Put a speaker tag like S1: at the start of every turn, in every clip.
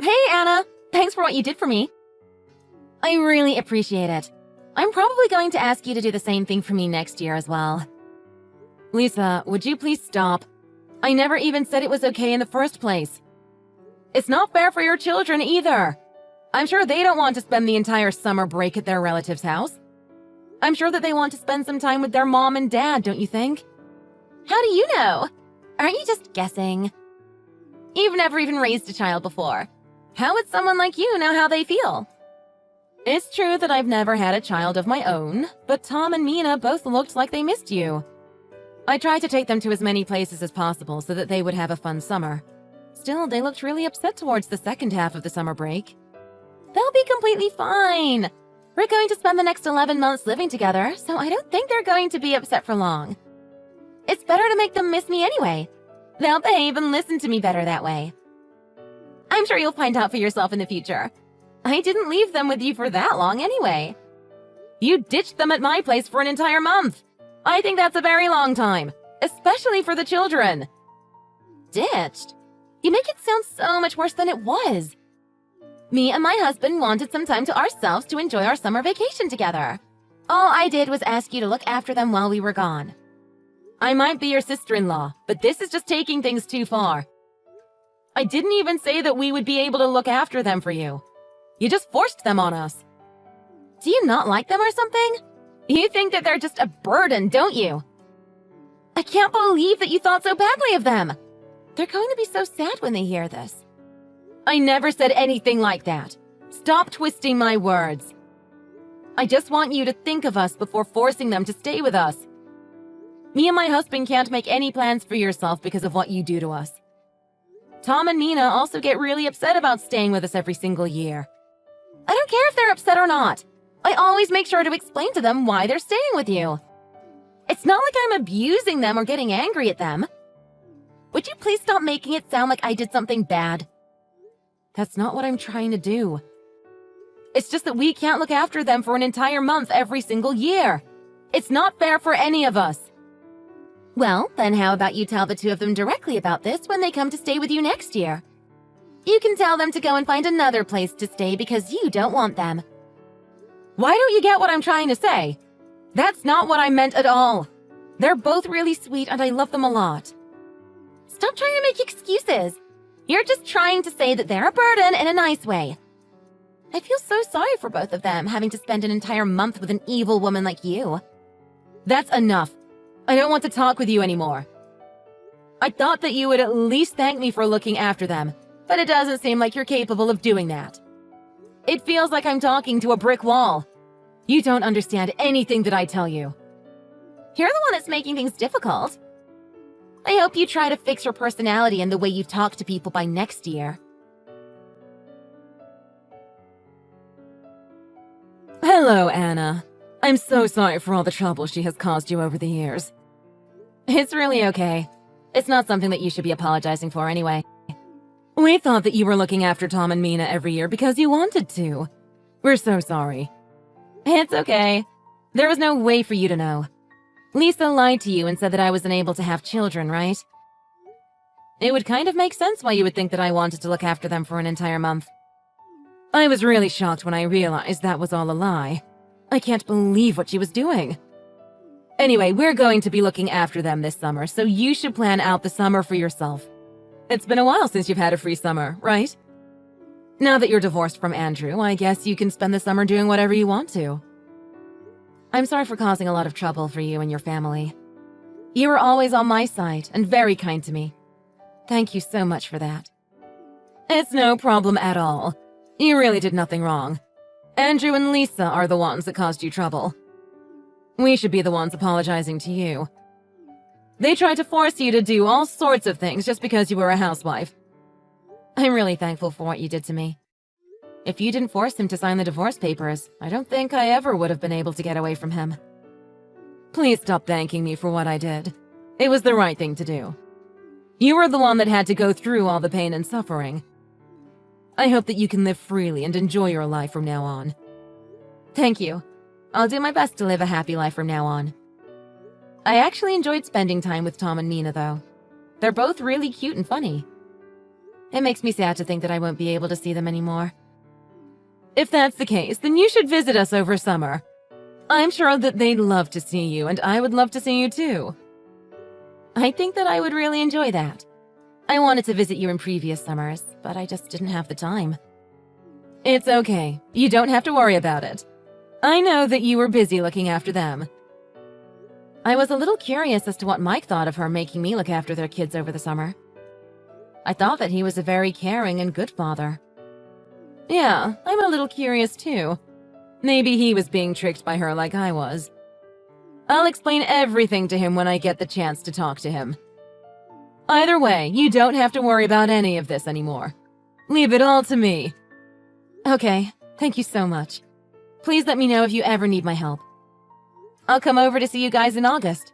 S1: Hey, Anna! Thanks for what you did for me. I really appreciate it. I'm probably going to ask you to do the same thing for me next year as well. Lisa, would you please stop? I never even said it was okay in the first place. It's not fair for your children either. I'm sure they don't want to spend the entire summer break at their relative's house. I'm sure that they want to spend some time with their mom and dad, don't you think? How do you know? Aren't you just guessing? You've never even raised a child before. How would someone like you know how they feel? It's true that I've never had a child of my own, but Tom and Mina both looked like they missed you. I tried to take them to as many places as possible so that they would have a fun summer. Still, they looked really upset towards the second half of the summer break. They'll be completely fine. We're going to spend the next 11 months living together, so I don't think they're going to be upset for long. It's better to make them miss me anyway. They'll behave and listen to me better that way. I'm sure you'll find out for yourself in the future. I didn't leave them with you for that long anyway. You ditched them at my place for an entire month. I think that's a very long time, especially for the children. Ditched? You make it sound so much worse than it was. Me and my husband wanted some time to ourselves to enjoy our summer vacation together. All I did was ask you to look after them while we were gone. I might be your sister-in-law, but this is just taking things too far. I didn't even say that we would be able to look after them for you. You just forced them on us. Do you not like them or something? You think that they're just a burden, don't you? I can't believe that you thought so badly of them. They're going to be so sad when they hear this. I never said anything like that. Stop twisting my words. I just want you to think of us before forcing them to stay with us. Me and my husband can't make any plans for yourself because of what you do to us. Tom and Mina also get really upset about staying with us every single year. I don't care if they're upset or not. I always make sure to explain to them why they're staying with you. It's not like I'm abusing them or getting angry at them. Would you please stop making it sound like I did something bad? That's not what I'm trying to do. It's just that we can't look after them for an entire month every single year. It's not fair for any of us. Well, then how about you tell the two of them directly about this when they come to stay with you next year? You can tell them to go and find another place to stay because you don't want them. Why don't you get what I'm trying to say? That's not what I meant at all. They're both really sweet and I love them a lot. Stop trying to make excuses. You're just trying to say that they're a burden in a nice way. I feel so sorry for both of them having to spend an entire month with an evil woman like you. That's enough. I don't want to talk with you anymore. I thought that you would at least thank me for looking after them, but it doesn't seem like you're capable of doing that. It feels like I'm talking to a brick wall. You don't understand anything that I tell you. You're the one that's making things difficult. I hope you try to fix your personality and the way you talk to people by next year. Hello, Anna. I'm so sorry for all the trouble she has caused you over the years. It's really okay. It's not something that you should be apologizing for anyway. We thought that you were looking after Tom and Mina every year because you wanted to. We're so sorry. It's okay. There was no way for you to know. Lisa lied to you and said that I was unable to have children, right? It would kind of make sense why you would think that I wanted to look after them for an entire month. I was really shocked when I realized that was all a lie. I can't believe what she was doing. Anyway, we're going to be looking after them this summer, so you should plan out the summer for yourself. It's been a while since you've had a free summer, right? Now that you're divorced from Andrew, I guess you can spend the summer doing whatever you want to. I'm sorry for causing a lot of trouble for you and your family. You were always on my side and very kind to me. Thank you so much for that. It's no problem at all. You really did nothing wrong. Andrew and Lisa are the ones that caused you trouble. We should be the ones apologizing to you. They tried to force you to do all sorts of things just because you were a housewife. I'm really thankful for what you did to me. If you didn't force him to sign the divorce papers, I don't think I ever would have been able to get away from him. Please stop thanking me for what I did. It was the right thing to do. You were the one that had to go through all the pain and suffering. I hope that you can live freely and enjoy your life from now on. Thank you. I'll do my best to live a happy life from now on. I actually enjoyed spending time with Tom and Mina, though. They're both really cute and funny. It makes me sad to think that I won't be able to see them anymore. If that's the case, then you should visit us over summer. I'm sure that they'd love to see you, and I would love to see you too. I think that I would really enjoy that. I wanted to visit you in previous summers, but I just didn't have the time. It's okay. You don't have to worry about it. I know that you were busy looking after them. I was a little curious as to what Mike thought of her making me look after their kids over the summer. I thought that he was a very caring and good father. Yeah, I'm a little curious too. Maybe he was being tricked by her like I was. I'll explain everything to him when I get the chance to talk to him. Either way, you don't have to worry about any of this anymore. Leave it all to me. Okay, thank you so much. Please let me know if you ever need my help. I'll come over to see you guys in August.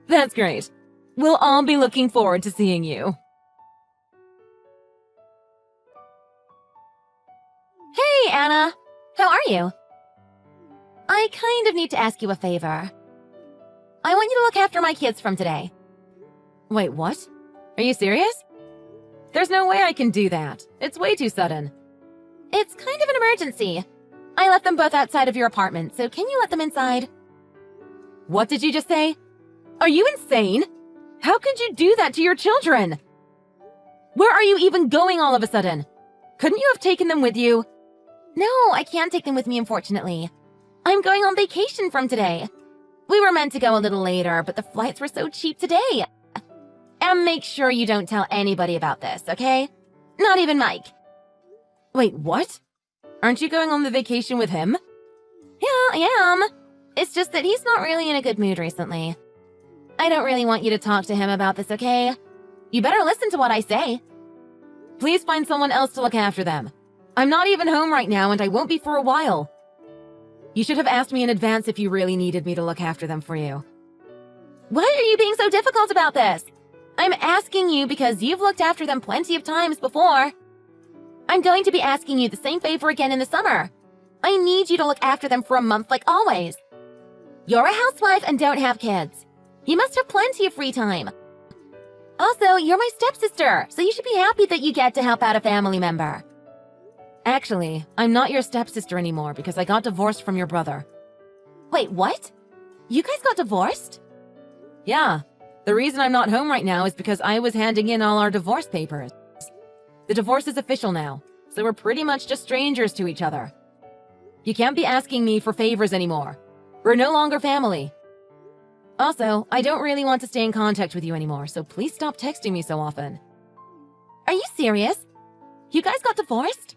S1: That's great. We'll all be looking forward to seeing you. Hey, Anna. How are you? I kind of need to ask you a favor. I want you to look after my kids from today. Wait, what? Are you serious? There's no way I can do that. It's way too sudden. It's kind of an emergency. I left them both outside of your apartment, so can you let them inside? What did you just say? Are you insane? How could you do that to your children? Where are you even going all of a sudden? Couldn't you have taken them with you? No, I can't take them with me, unfortunately. I'm going on vacation from today. We were meant to go a little later, but the flights were so cheap today. And make sure you don't tell anybody about this, okay? Not even Mike. Wait, what? Aren't you going on the vacation with him? Yeah, I am. It's just that he's not really in a good mood recently. I don't really want you to talk to him about this, okay? You better listen to what I say. Please find someone else to look after them. I'm not even home right now, and I won't be for a while. You should have asked me in advance if you really needed me to look after them for you. Why are you being so difficult about this? I'm asking you because you've looked after them plenty of times before. I'm going to be asking you the same favor again in the summer. I need you to look after them for a month like always. You're a housewife and don't have kids. You must have plenty of free time. Also, you're my stepsister, so you should be happy that you get to help out a family member. Actually, I'm not your stepsister anymore because I got divorced from your brother. Wait, what? You guys got divorced? Yeah. The reason I'm not home right now is because I was handing in all our divorce papers. The divorce is official now, so we're pretty much just strangers to each other. You can't be asking me for favors anymore. We're no longer family. Also, I don't really want to stay in contact with you anymore, so please stop texting me so often. Are you serious? You guys got divorced?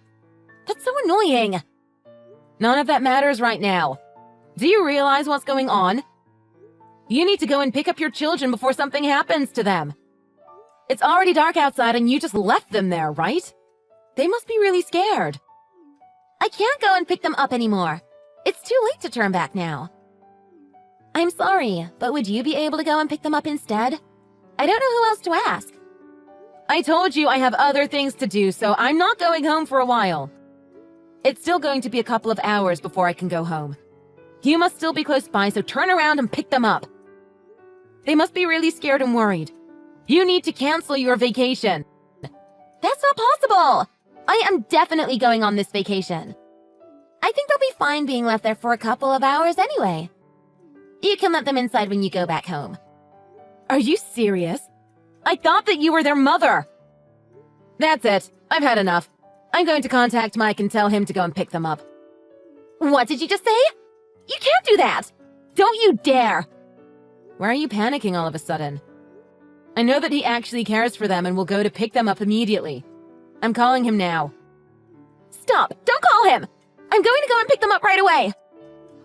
S1: That's so annoying. None of that matters right now. Do you realize what's going on? You need to go and pick up your children before something happens to them. It's already dark outside and you just left them there, right? They must be really scared. I can't go and pick them up anymore. It's too late to turn back now. I'm sorry, but would you be able to go and pick them up instead? I don't know who else to ask. I told you I have other things to do, so I'm not going home for a while. It's still going to be a couple of hours before I can go home. You must still be close by, so turn around and pick them up. They must be really scared and worried. You need to cancel your vacation. That's not possible. I am definitely going on this vacation. I think they'll be fine being left there for a couple of hours anyway. You can let them inside when you go back home. Are you serious? I thought that you were their mother. That's it. I've had enough. I'm going to contact Mike and tell him to go and pick them up. What did you just say? You can't do that! Don't you dare! Why are you panicking all of a sudden? I know that he actually cares for them and will go to pick them up immediately. I'm calling him now. Stop! Don't call him! I'm going to go and pick them up right away!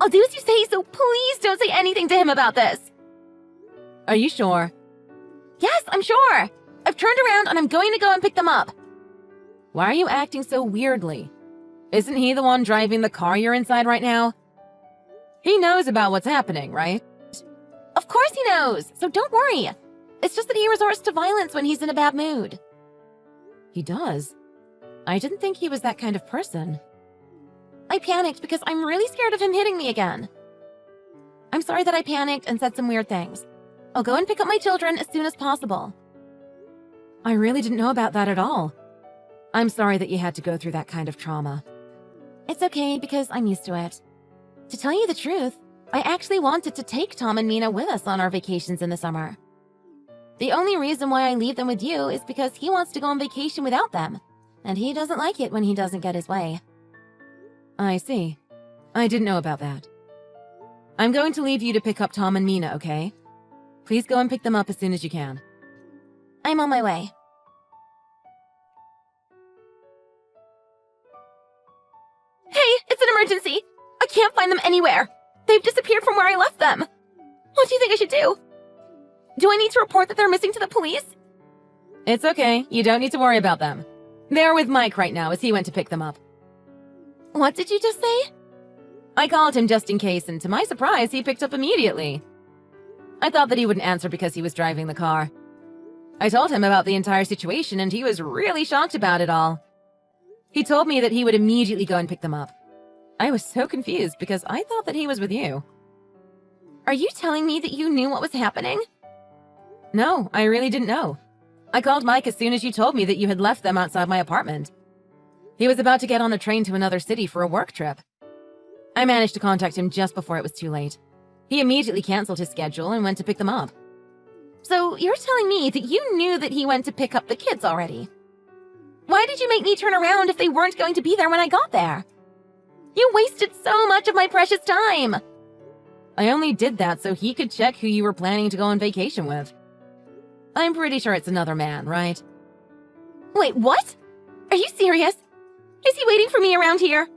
S1: I'll do as you say, so please don't say anything to him about this. Are you sure? Yes, I'm sure! I've turned around and I'm going to go and pick them up. Why are you acting so weirdly? Isn't he the one driving the car you're inside right now? He knows about what's happening, right? Of course he knows, so don't worry. It's just that he resorts to violence when he's in a bad mood. He does? I didn't think he was that kind of person. I panicked because I'm really scared of him hitting me again. I'm sorry that I panicked and said some weird things. I'll go and pick up my children as soon as possible. I really didn't know about that at all. I'm sorry that you had to go through that kind of trauma. It's okay because I'm used to it. To tell you the truth, I actually wanted to take Tom and Mina with us on our vacations in the summer. The only reason why I leave them with you is because he wants to go on vacation without them, and he doesn't like it when he doesn't get his way. I see. I didn't know about that. I'm going to leave you to pick up Tom and Mina, okay? Please go and pick them up as soon as you can. I'm on my way. Hey, it's an emergency! I can't find them anywhere! They've disappeared from where I left them! What do you think I should do? Do I need to report that they're missing to the police? It's okay. You don't need to worry about them. They're with Mike right now as he went to pick them up. What did you just say? I called him just in case, and to my surprise, he picked up immediately. I thought that he wouldn't answer because he was driving the car. I told him about the entire situation, and he was really shocked about it all. He told me that he would immediately go and pick them up. I was so confused because I thought that he was with you. Are you telling me that you knew what was happening? No, I really didn't know. I called Mike as soon as you told me that you had left them outside my apartment. He was about to get on a train to another city for a work trip. I managed to contact him just before it was too late. He immediately canceled his schedule and went to pick them up. So you're telling me that you knew that he went to pick up the kids already? Why did you make me turn around if they weren't going to be there when I got there? You wasted so much of my precious time! I only did that so he could check who you were planning to go on vacation with. I'm pretty sure it's another man, right? Wait, what? Are you serious? Is he waiting for me around here?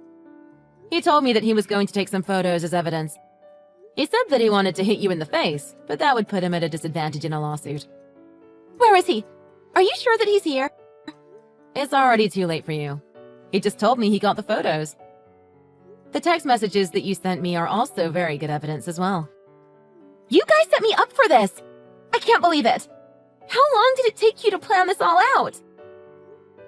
S1: He told me that he was going to take some photos as evidence. He said that he wanted to hit you in the face, but that would put him at a disadvantage in a lawsuit. Where is he? Are you sure that he's here? It's already too late for you. He just told me he got the photos. The text messages that you sent me are also very good evidence as well. You guys set me up for this! I can't believe it! How long did it take you to plan this all out?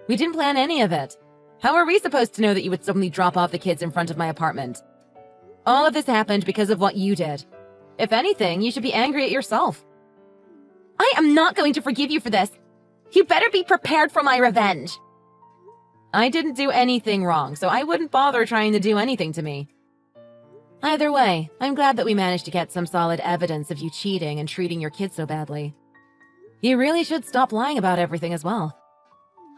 S1: We didn't plan any of it. How are we supposed to know that you would suddenly drop off the kids in front of my apartment? All of this happened because of what you did. If anything, you should be angry at yourself. I am not going to forgive you for this. You better be prepared for my revenge. I didn't do anything wrong, so I wouldn't bother trying to do anything to me. Either way, I'm glad that we managed to get some solid evidence of you cheating and treating your kids so badly. You really should stop lying about everything as well.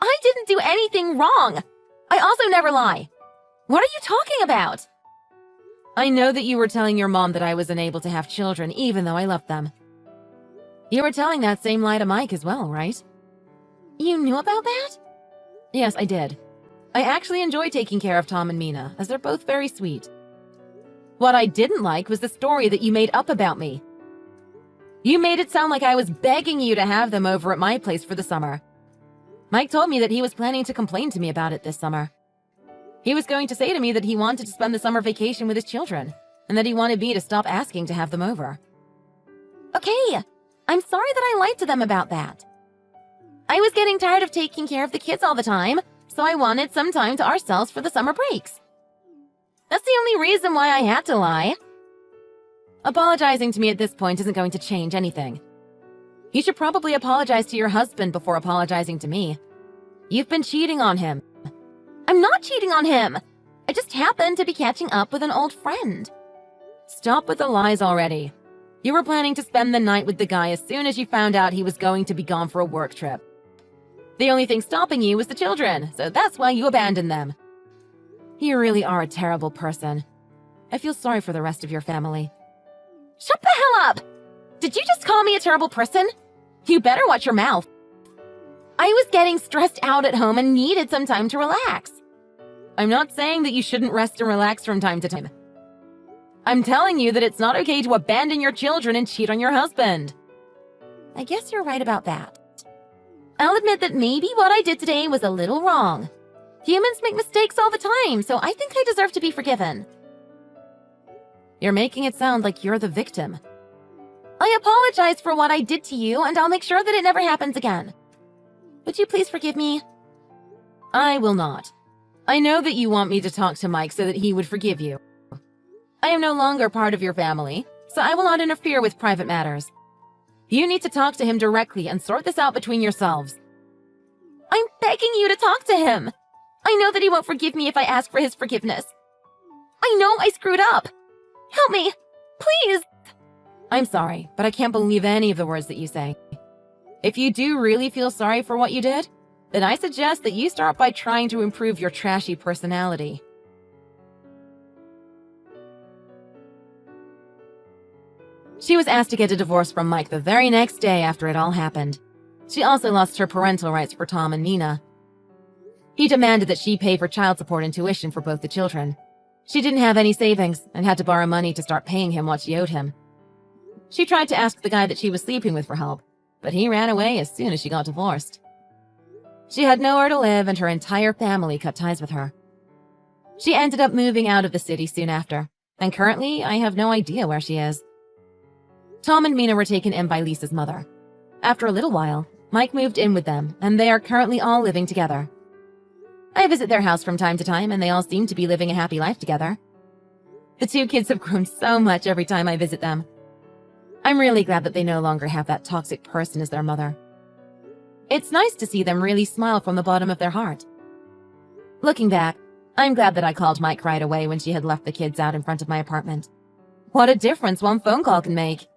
S1: I didn't do anything wrong! I also never lie. What are you talking about? I know that you were telling your mom that I was unable to have children even though I loved them. You were telling that same lie to Mike as well, right? You knew about that? Yes, I did. I actually enjoy taking care of Tom and Mina, as they're both very sweet. What I didn't like was the story that you made up about me. You made it sound like I was begging you to have them over at my place for the summer. Mike told me that he was planning to complain to me about it this summer. He was going to say to me that he wanted to spend the summer vacation with his children, and that he wanted me to stop asking to have them over. Okay, I'm sorry that I lied to them about that. I was getting tired of taking care of the kids all the time, so I wanted some time to ourselves for the summer breaks. That's the only reason why I had to lie. Apologizing to me at this point isn't going to change anything. You should probably apologize to your husband before apologizing to me. You've been cheating on him. I'm not cheating on him. I just happened to be catching up with an old friend. Stop with the lies already. You were planning to spend the night with the guy as soon as you found out he was going to be gone for a work trip. The only thing stopping you was the children, so that's why you abandoned them. You really are a terrible person. I feel sorry for the rest of your family. Shut the hell up! Did you just call me a terrible person? You better watch your mouth. I was getting stressed out at home and needed some time to relax. I'm not saying that you shouldn't rest and relax from time to time. I'm telling you that it's not okay to abandon your children and cheat on your husband. I guess you're right about that. I'll admit that maybe what I did today was a little wrong. Humans make mistakes all the time, so I think I deserve to be forgiven. You're making it sound like you're the victim. I apologize for what I did to you, and I'll make sure that it never happens again. Would you please forgive me? I will not. I know that you want me to talk to Mike so that he would forgive you. I am no longer part of your family, so I will not interfere with private matters. You need to talk to him directly and sort this out between yourselves. I'm begging you to talk to him. I know that he won't forgive me if I ask for his forgiveness. I know I screwed up. Help me, please. I'm sorry, but I can't believe any of the words that you say. If you do really feel sorry for what you did, then I suggest that you start by trying to improve your trashy personality. She was asked to get a divorce from Mike the very next day after it all happened. She also lost her parental rights for Tom and Nina. He demanded that she pay for child support and tuition for both the children. She didn't have any savings and had to borrow money to start paying him what she owed him. She tried to ask the guy that she was sleeping with for help, but he ran away as soon as she got divorced. She had nowhere to live and her entire family cut ties with her. She ended up moving out of the city soon after, and currently I have no idea where she is. Tom and Mina were taken in by Lisa's mother. After a little while, Mike moved in with them, and they are currently all living together. I visit their house from time to time, and they all seem to be living a happy life together. The two kids have grown so much every time I visit them. I'm really glad that they no longer have that toxic person as their mother. It's nice to see them really smile from the bottom of their heart. Looking back, I'm glad that I called Mike right away when she had left the kids out in front of my apartment. What a difference one phone call can make.